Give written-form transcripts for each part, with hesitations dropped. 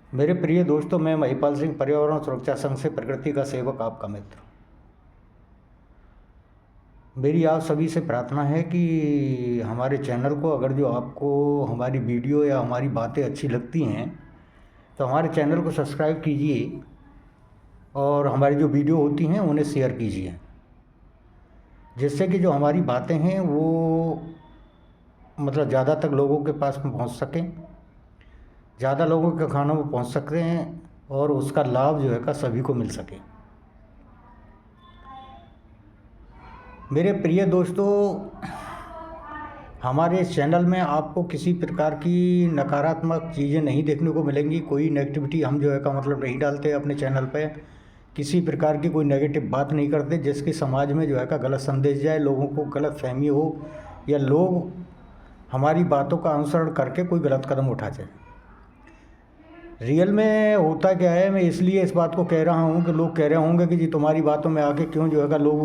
मेरे प्रिय दोस्तों, मैं महिपाल सिंह, पर्यावरण सुरक्षा संघ से प्रकृति का सेवक, आपका मित्र। मेरी आप सभी से प्रार्थना है कि हमारे चैनल को, अगर जो आपको हमारी वीडियो या हमारी बातें अच्छी लगती हैं तो हमारे चैनल को सब्सक्राइब कीजिए और हमारी जो वीडियो होती हैं उन्हें शेयर कीजिए, जिससे कि जो हमारी बातें हैं वो मतलब ज़्यादा तक लोगों के पास में पहुंच सकें, ज़्यादा लोगों के कानों में पहुंच सकते हैं और उसका लाभ जो है का सभी को मिल सके। मेरे प्रिय दोस्तों, हमारे चैनल में आपको किसी प्रकार की नकारात्मक चीज़ें नहीं देखने को मिलेंगी। कोई नेगेटिविटी हम जो है का मतलब नहीं डालते अपने चैनल पे। किसी प्रकार की कोई नेगेटिव बात नहीं करते जिसके समाज में जो है का गलत संदेश जाए, लोगों को गलत फहमी हो या लोग हमारी बातों का अनुसरण करके कोई गलत कदम उठा जाए। रियल में होता क्या है, मैं इसलिए इस बात को कह रहा हूँ कि लोग कह रहे होंगे कि जी तुम्हारी बातों में आके क्यों जो है लोग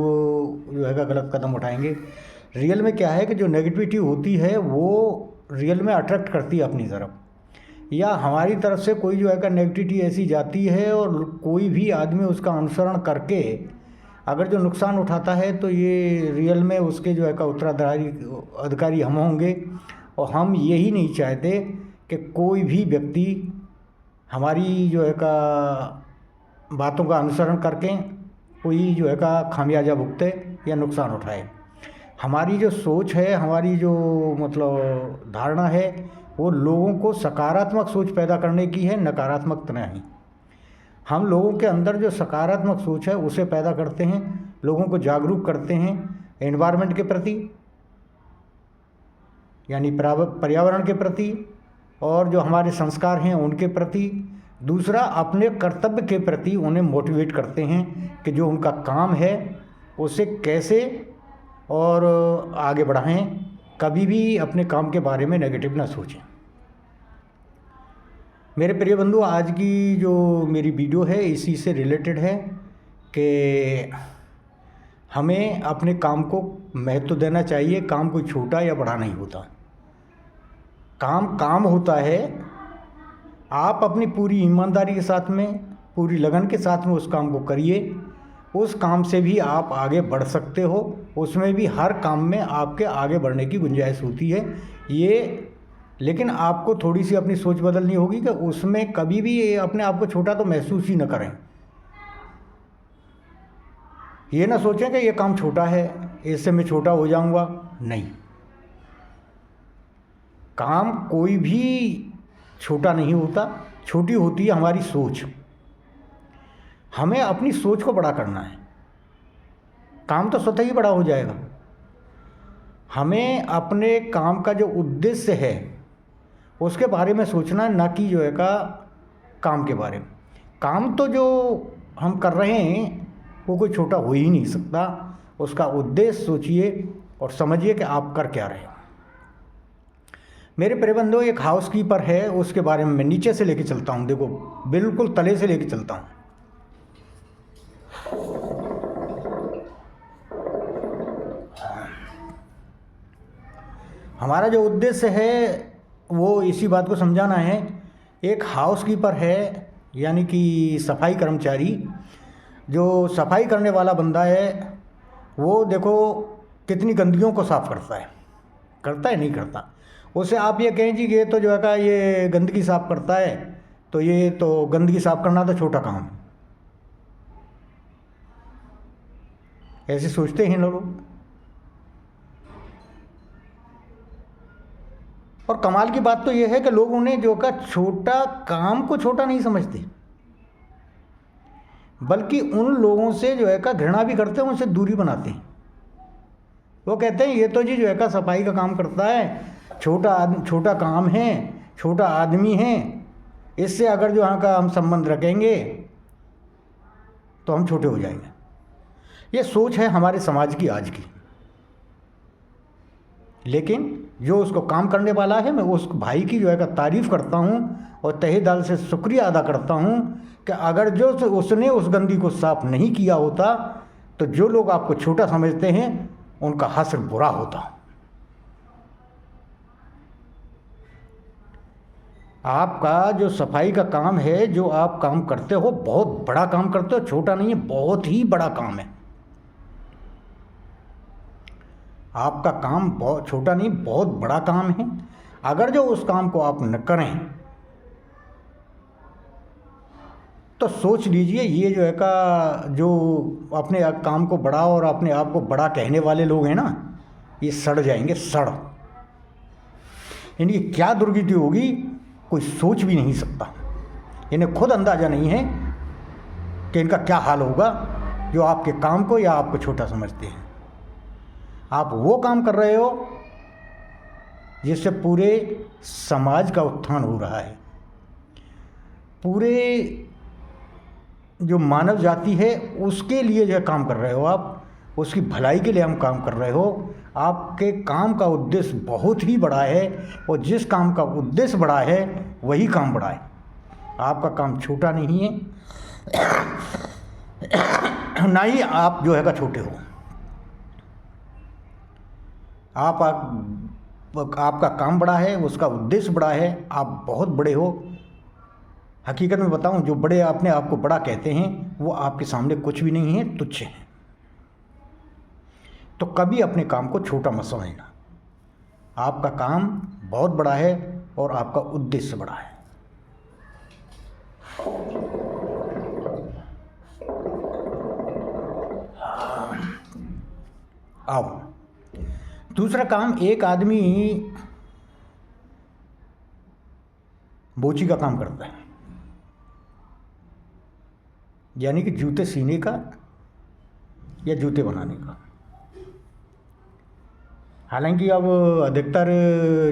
जो है गलत कदम उठाएंगे। रियल में क्या है कि जो नेगेटिविटी होती है वो रियल में अट्रैक्ट करती है अपनी तरफ, या हमारी तरफ से कोई जो है नेगेटिविटी ऐसी जाती है और कोई भी आदमी उसका अनुसरण करके अगर जो नुकसान उठाता है तो ये रियल में उसके जो है उत्तराधिकारी अधिकारी हम होंगे। और हम यही नहीं चाहते कि कोई भी व्यक्ति हमारी जो है का बातों का अनुसरण करके कोई जो है का खामियाजा भुगते या नुकसान उठाए। हमारी जो सोच है, हमारी जो मतलब धारणा है, वो लोगों को सकारात्मक सोच पैदा करने की है, नकारात्मक नहीं। हम लोगों के अंदर जो सकारात्मक सोच है उसे पैदा करते हैं, लोगों को जागरूक करते हैं एनवायरनमेंट के प्रति, यानी पर्यावरण के प्रति, और जो हमारे संस्कार हैं उनके प्रति। दूसरा, अपने कर्तव्य के प्रति उन्हें मोटिवेट करते हैं कि जो उनका काम है उसे कैसे और आगे बढ़ाएं, कभी भी अपने काम के बारे में नेगेटिव ना सोचें। मेरे प्रिय बंधु, आज की जो मेरी वीडियो है इसी से रिलेटेड है कि हमें अपने काम को महत्व देना चाहिए। काम कोई छोटा या बड़ा नहीं होता, काम काम होता है। आप अपनी पूरी ईमानदारी के साथ में, पूरी लगन के साथ में उस काम को करिए, उस काम से भी आप आगे बढ़ सकते हो। उसमें भी हर काम में आपके आगे बढ़ने की गुंजाइश होती है ये, लेकिन आपको थोड़ी सी अपनी सोच बदलनी होगी कि उसमें कभी भी अपने आप को छोटा तो महसूस ही न करें। ये ना सोचें कि ये काम छोटा है, इससे मैं छोटा हो जाऊंगा। नहीं, काम कोई भी छोटा नहीं होता, छोटी होती है हमारी सोच। हमें अपनी सोच को बड़ा करना है, काम तो स्वतः ही बड़ा हो जाएगा। हमें अपने काम का जो उद्देश्य है उसके बारे में सोचना, ना कि जो है का काम के बारे में। काम तो जो हम कर रहे हैं वो कोई छोटा हो ही नहीं सकता। उसका उद्देश्य सोचिए और समझिए कि आप कर क्या रहे हो। मेरे प्रिय बंधुओं, एक हाउसकीपर है, उसके बारे में मैं नीचे से लेके चलता हूँ। देखो, बिल्कुल तले से लेके चलता हूँ। हमारा जो उद्देश्य है वो इसी बात को समझाना है। एक हाउसकीपर है, यानी कि सफाई कर्मचारी, जो सफाई करने वाला बंदा है वो देखो कितनी गंदगियों को साफ करता है नहीं करता। उसे आप ये कहें जी ये तो जो है का ये गंदगी साफ करता है, तो ये तो गंदगी साफ करना तो छोटा काम है, ऐसे सोचते हैं लोग। और कमाल की बात तो ये है कि लोग उन्हें जो का छोटा काम को छोटा नहीं समझते, बल्कि उन लोगों से जो है का घृणा भी करते हैं, उनसे दूरी बनाते हैं। वो कहते हैं ये तो जी जो है का सफाई का काम करता है, छोटा काम है, छोटा आदमी है, इससे अगर जो यहाँ का हम संबंध रखेंगे तो हम छोटे हो जाएंगे। ये सोच है हमारे समाज की आज की। लेकिन जो उसको काम करने वाला है, मैं उस भाई की जो है का तारीफ़ करता हूँ और तहे दिल से शुक्रिया अदा करता हूँ कि अगर जो उसने उस गंदगी को साफ नहीं किया होता तो जो लोग आपको छोटा समझते हैं उनका हश्र बुरा होता। आपका जो सफाई का काम है, जो आप काम करते हो, बहुत बड़ा काम करते हो, छोटा नहीं है, बहुत ही बड़ा काम है। आपका काम बहुत छोटा नहीं, बहुत बड़ा काम है। अगर जो उस काम को आप न करें तो सोच लीजिए, ये जो है का जो अपने काम को बड़ा और अपने आप को बड़ा कहने वाले लोग हैं ना, ये सड़ जाएंगे, सड़। इनकी क्या दुर्गति होगी कोई सोच भी नहीं सकता। इन्हें खुद अंदाज़ा नहीं है कि इनका क्या हाल होगा जो आपके काम को या आपको छोटा समझते हैं। आप वो काम कर रहे हो जिससे पूरे समाज का उत्थान हो रहा है, पूरे जो मानव जाति है उसके लिए जो काम कर रहे हो आप, उसकी भलाई के लिए हम काम कर रहे हो। आपके काम का उद्देश्य बहुत ही बड़ा है, और जिस काम का उद्देश्य बड़ा है वही काम बड़ा है। आपका काम छोटा नहीं है, ना ही आप जो है का छोटे हो। आपका काम बड़ा है, उसका उद्देश्य बड़ा है, आप बहुत बड़े हो। हकीकत में बताऊं, जो बड़े अपने आप को बड़ा कहते हैं वो आपके सामने कुछ भी नहीं है, तुच्छ है। तो कभी अपने काम को छोटा मत समझना। आपका काम बहुत बड़ा है और आपका उद्देश्य बड़ा है। अब दूसरा काम, एक आदमी बोची का काम करता है, यानी कि जूते सीने का या जूते बनाने का। हालांकि अब अधिकतर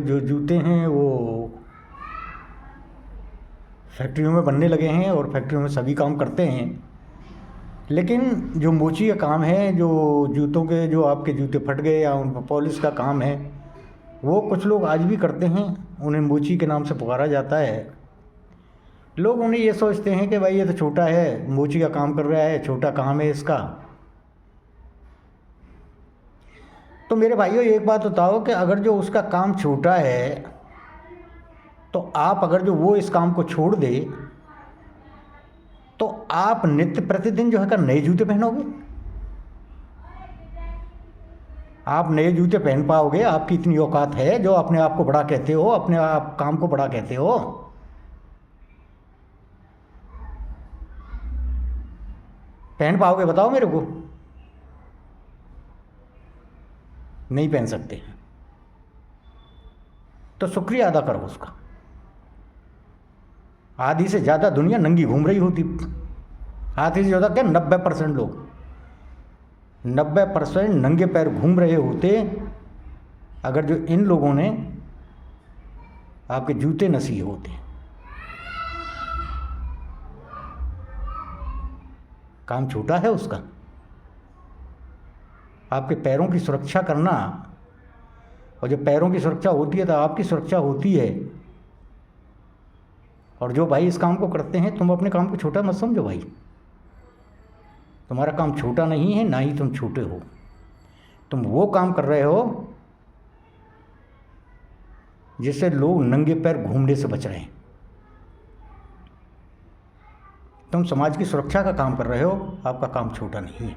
जो जूते हैं वो फैक्ट्रियों में बनने लगे हैं और फैक्ट्रियों में सभी काम करते हैं, लेकिन जो मोची का काम है, जो जूतों के, जो आपके जूते फट गए या उन पर पॉलिश का काम है, वो कुछ लोग आज भी करते हैं। उन्हें मोची के नाम से पुकारा जाता है। लोग उन्हें ये सोचते हैं कि भाई ये तो छोटा है, मोची का काम कर रहा है, छोटा काम है इसका। तो मेरे भाइयों एक बात बताओ कि अगर जो उसका काम छोटा है तो आप अगर जो वो इस काम को छोड़ दे तो आप नित्य प्रतिदिन जो है का नए जूते पहनोगे? आप नए जूते पहन पाओगे? आपकी इतनी औकात है जो अपने आप को बड़ा कहते हो, अपने आप काम को बड़ा कहते हो? पहन पाओगे? बताओ मेरे को। नहीं पहन सकते। तो शुक्रिया अदा करो उसका। आधी से ज़्यादा दुनिया नंगी घूम रही होती। आधी से ज़्यादा क्या, 90% लोग, 90% नंगे पैर घूम रहे होते अगर जो इन लोगों ने आपके जूते न सिए होते। काम छोटा है उसका। आपके पैरों की सुरक्षा करना, और जब पैरों की सुरक्षा होती है तो आपकी सुरक्षा होती है। और जो भाई इस काम को करते हैं, तुम अपने काम को छोटा मत समझो भाई। तुम्हारा काम छोटा नहीं है, ना ही तुम छोटे हो। तुम वो काम कर रहे हो जिससे लोग नंगे पैर घूमने से बच रहे हैं। तुम समाज की सुरक्षा का काम कर रहे हो। आपका काम छोटा नहीं है,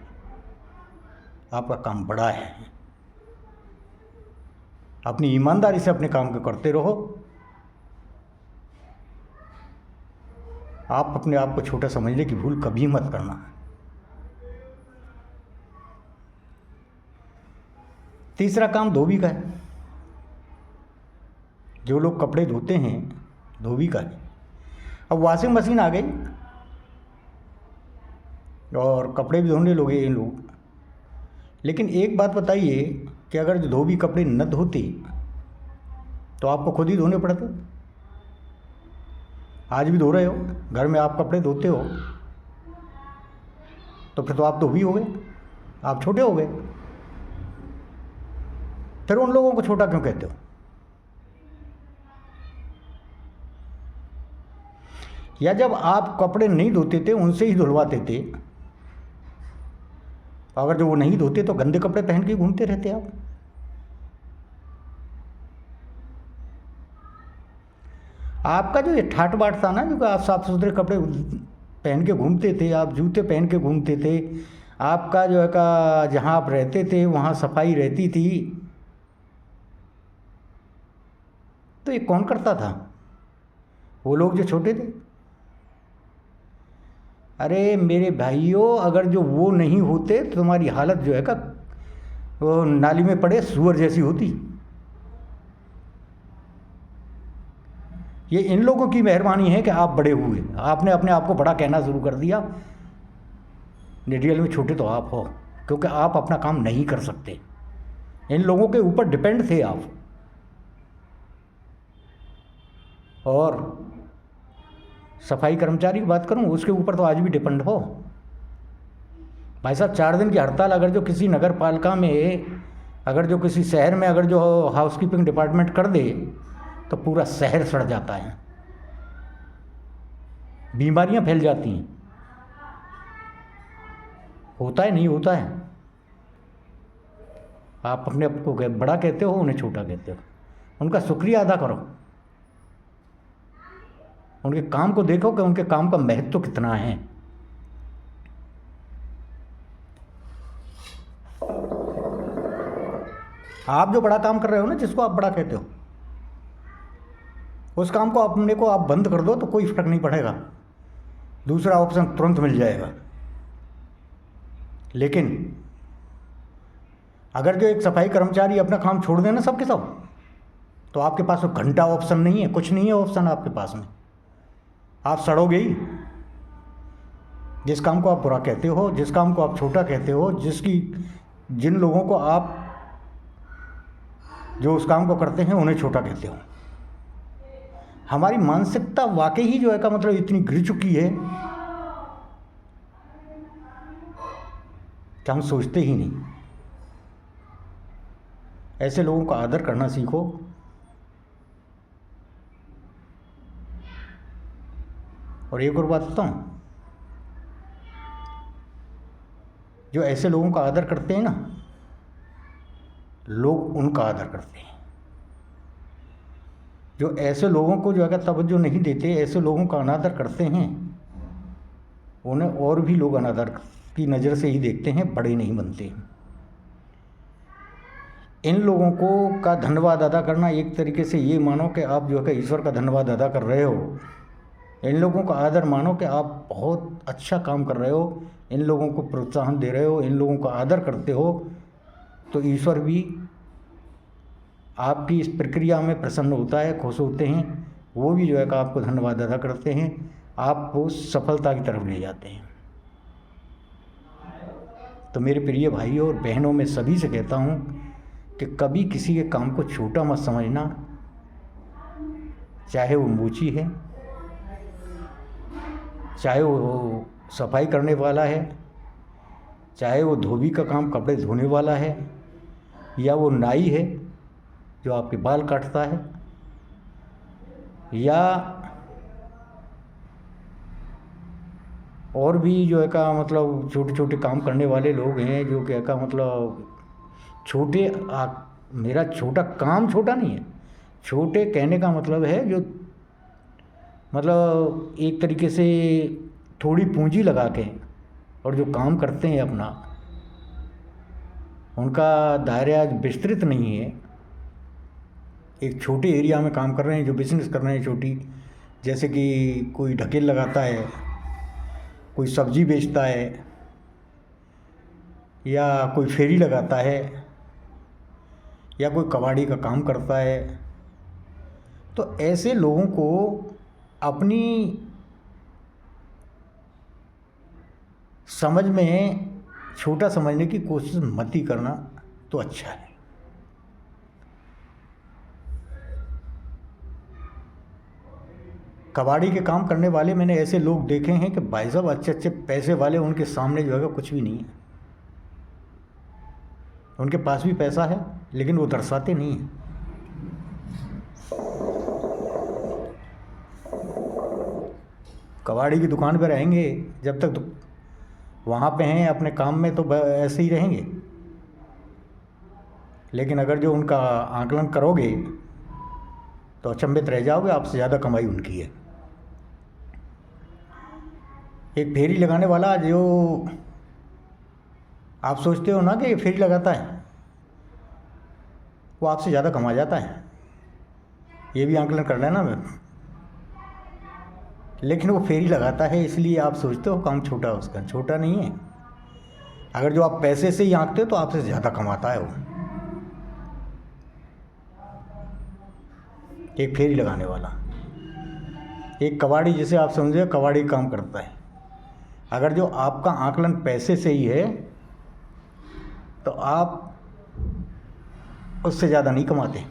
आपका काम बड़ा है। अपनी ईमानदारी से अपने काम को करते रहो। आप अपने आप को छोटा समझने की भूल कभी मत करना। तीसरा काम धोबी का है। जो लोग कपड़े धोते हैं, धोबी का है। अब वॉशिंग मशीन आ गई और कपड़े भी धोने लगे ये लोग। लेकिन एक बात बताइए कि अगर जो धोबी कपड़े न धोते तो आपको खुद ही धोने पड़ते। आज भी धो रहे हो, घर में आप कपड़े धोते हो, तो फिर तो आप धोबी हो गए, आप छोटे हो गए। फिर उन लोगों को छोटा क्यों कहते हो? या जब आप कपड़े नहीं धोते थे, उनसे ही धुलवाते थे, अगर जो वो नहीं धोते तो गंदे कपड़े पहन के घूमते रहते आप। आपका जो ये ठाट बाट था ना, जो आप साफ सुथरे कपड़े पहन के घूमते थे, आप जूते पहन के घूमते थे, आपका जो है का जहाँ आप रहते थे वहाँ सफाई रहती थी, तो ये कौन करता था? वो लोग जो छोटे थे। अरे मेरे भाइयों, अगर जो वो नहीं होते तो तुम्हारी हालत जो है का वो नाली में पड़े सुअर जैसी होती। ये इन लोगों की मेहरबानी है कि आप बड़े हुए, आपने अपने आप को बड़ा कहना शुरू कर दिया। रियल में छोटे तो आप हो, क्योंकि आप अपना काम नहीं कर सकते, इन लोगों के ऊपर डिपेंड थे आप। और सफाई कर्मचारी की बात करूं, उसके ऊपर तो आज भी डिपेंड हो। भाई साहब, 4 दिन की हड़ताल अगर जो किसी नगर पालिका में, अगर जो किसी शहर में अगर जो हाउसकीपिंग डिपार्टमेंट कर दे तो पूरा शहर सड़ जाता है, बीमारियां फैल जाती हैं। होता है, नहीं होता है? आप अपने आप को बड़ा कहते हो, उन्हें छोटा कहते हो। उनका शुक्रिया अदा करो, उनके काम को देखो कि उनके काम का महत्व कितना है। आप जो बड़ा काम कर रहे हो ना, जिसको आप बड़ा कहते हो, उस काम को अपने को आप बंद कर दो तो कोई फर्क नहीं पड़ेगा, दूसरा ऑप्शन तुरंत मिल जाएगा। लेकिन अगर जो एक सफाई कर्मचारी अपना काम छोड़ देना सब के सब, तो आपके पास वो घंटा ऑप्शन नहीं है, कुछ नहीं है ऑप्शन आपके पास में, आप सड़ोगे ही। जिस काम को आप बुरा कहते हो, जिस काम को आप छोटा कहते हो, जिन लोगों को आप जो उस काम को करते हैं उन्हें छोटा कहते हो। हमारी मानसिकता वाकई ही जो है का मतलब इतनी गिर चुकी है कि हम सोचते ही नहीं। ऐसे लोगों का आदर करना सीखो। और एक और बात बताऊं, जो ऐसे लोगों का आदर करते हैं ना, लोग उनका आदर करते हैं। जो ऐसे लोगों को जो है तवज्जो नहीं देते, ऐसे लोगों का अनादर करते हैं, उन्हें और भी लोग अनादर की नज़र से ही देखते हैं, बड़े नहीं बनते। इन लोगों को का धन्यवाद अदा करना, एक तरीके से ये मानो कि आप जो है ईश्वर का धन्यवाद अदा कर रहे हो। इन लोगों का आदर मानो कि आप बहुत अच्छा काम कर रहे हो, इन लोगों को प्रोत्साहन दे रहे हो, इन लोगों का आदर करते हो, तो ईश्वर भी आपकी इस प्रक्रिया में प्रसन्न होता है, खुश होते हैं। वो भी जो है कि आपको धन्यवाद अदा करते हैं, आपको सफलता की तरफ ले जाते हैं। तो मेरे प्रिय भाइयों और बहनों, में सभी से कहता हूँ कि कभी किसी के काम को छोटा मत समझना, चाहे वो मूची है, चाहे वो सफाई करने वाला है, चाहे वो धोबी का काम कपड़े धोने वाला है, या वो नाई है जो आपके बाल काटता है, या और भी जो है का मतलब छोटे छोटे काम करने वाले लोग हैं, जो क्या का मतलब छोटे, मेरा छोटा काम छोटा नहीं है, छोटे कहने का मतलब है जो मतलब एक तरीके से थोड़ी पूंजी लगा के और जो काम करते हैं अपना, उनका दायरा विस्तृत नहीं है। एक छोटे एरिया में काम कर रहे हैं, जो बिजनेस कर रहे हैं छोटी, जैसे कि कोई ढकेल लगाता है, कोई सब्जी बेचता है, या कोई फेरी लगाता है, या कोई कबाड़ी का काम करता है। तो ऐसे लोगों को अपनी समझ में छोटा समझने की कोशिश मत ही करना तो अच्छा है। कबाड़ी के काम करने वाले मैंने ऐसे लोग देखे हैं कि भाई साहब अच्छे अच्छे पैसे वाले, उनके सामने जो है कुछ भी नहीं है। उनके पास भी पैसा है लेकिन वो दर्शाते नहीं हैं। कबाड़ी की दुकान पर रहेंगे जब तक वहाँ पे हैं अपने काम में, तो ऐसे ही रहेंगे। लेकिन अगर जो उनका आकलन करोगे तो अचंभित रह जाओगे, आपसे ज़्यादा कमाई उनकी है। एक फेरी लगाने वाला, जो आप सोचते हो ना कि ये फेरी लगाता है, वो आपसे ज़्यादा कमा जाता है, ये भी आंकलन कर लेना मैं। लेकिन वो फेरी लगाता है इसलिए आप सोचते हो काम छोटा है उसका, छोटा नहीं है। अगर जो आप पैसे से ही आंकते हो तो आपसे ज़्यादा कमाता है वो। एक फेरी लगाने वाला, एक कबाड़ी, जिसे आप समझे कबाड़ी काम करता है। अगर जो आपका आकलन पैसे से ही है तो आप उससे ज़्यादा नहीं कमाते,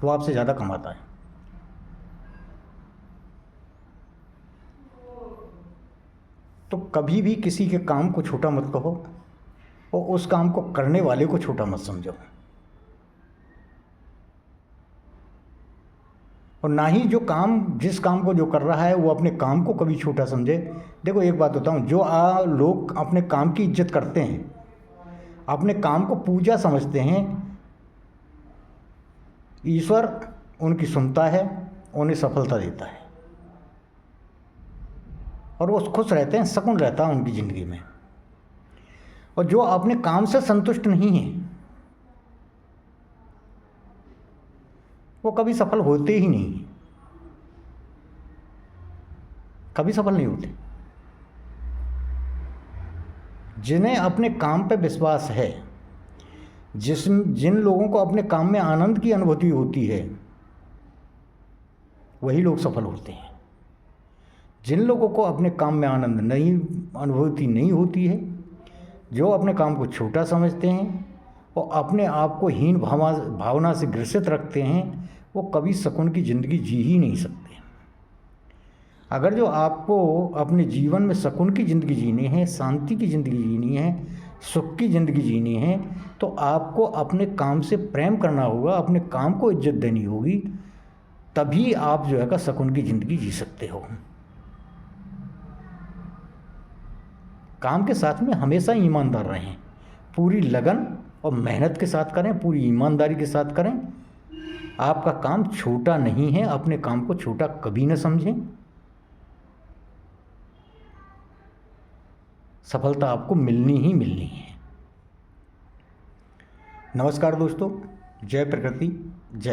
वो आपसे ज़्यादा कमाता है। तो कभी भी किसी के काम को छोटा मत कहो और उस काम को करने वाले को छोटा मत समझो, और ना ही जो काम, जिस काम को जो कर रहा है वो अपने काम को कभी छोटा समझे। देखो एक बात बताऊं, जो लोग अपने काम की इज्जत करते हैं, अपने काम को पूजा समझते हैं, ईश्वर उनकी सुनता है, उन्हें सफलता देता है और वो खुश रहते हैं, सुकून रहता है उनकी ज़िंदगी में। और जो अपने काम से संतुष्ट नहीं है वो कभी सफल होते ही नहीं, कभी सफल नहीं होते। जिन्हें अपने काम पे विश्वास है, जिन लोगों को अपने काम में आनंद की अनुभूति होती है, वही लोग सफल होते हैं। जिन लोगों को अपने काम में आनंद नहीं, अनुभूति नहीं होती है, जो अपने काम को छोटा समझते हैं और अपने आप को हीन भावना से ग्रसित रखते हैं, वो कभी सुकून की ज़िंदगी जी ही नहीं सकते। अगर जो आपको अपने जीवन में सुकून की ज़िंदगी जीनी है, शांति की ज़िंदगी जीनी है, सुख की ज़िंदगी जीनी है, तो आपको अपने काम से प्रेम करना होगा, अपने काम को इज्जत देनी होगी, तभी आप जो है सुकून की ज़िंदगी जी सकते हो। काम के साथ में हमेशा ईमानदार रहें, पूरी लगन और मेहनत के साथ करें, पूरी ईमानदारी के साथ करें। आपका काम छोटा नहीं है, अपने काम को छोटा कभी न समझें। सफलता आपको मिलनी ही मिलनी है। नमस्कार दोस्तों, जय प्रकृति, जय